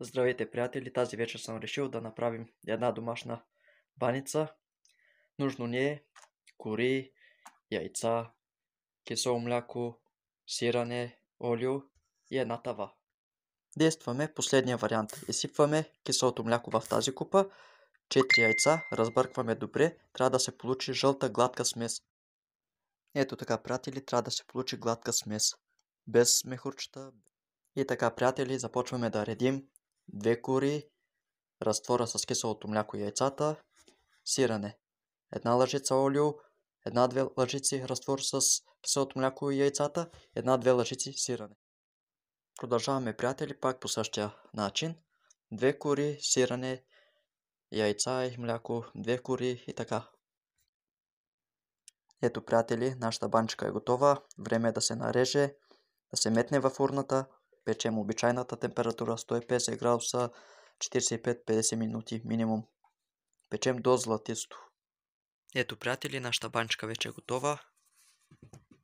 Здравейте, приятели! Тази вечер съм решил да направим една домашна баница. Нужно ни е кори, яйца, кисело мляко, сирене, олио и една тава. Действаме последния вариант. Изсипваме киселото мляко в тази купа, 4 яйца, разбъркваме добре, трябва да се получи жълта гладка смес. Ето така, приятели, трябва да се получи гладка смес, без мехурчета. И така, приятели, започваме да редим 2 кори, разтвора с киселото мляко и яйцата, сирене, една лъжица олио, 1-2 лъжици разтвор с киселото мляко и яйцата, 1-2 лъжици сирене. Продължаваме, приятели, пак по същия начин. 2 кори, сирене, яйца и мляко, 2 кори и така. Ето, приятели, нашата банчка е готова. Време е да се нареже, да се метне във фурната. Печем обичайната температура 150 градуса, 45-50 минути минимум. Печем до златисто. Ето, приятели, нашата банчка вече е готова.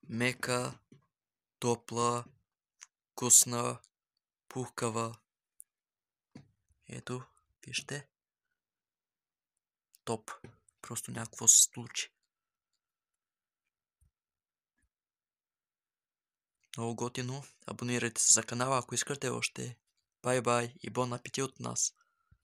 Мека, топла, вкусна, пухкава. Ето, вижте. Топ. Просто някакво се случи. Много готино. Абонирайте се за канала, ако искате още. Бай-бай и бон апетит от нас.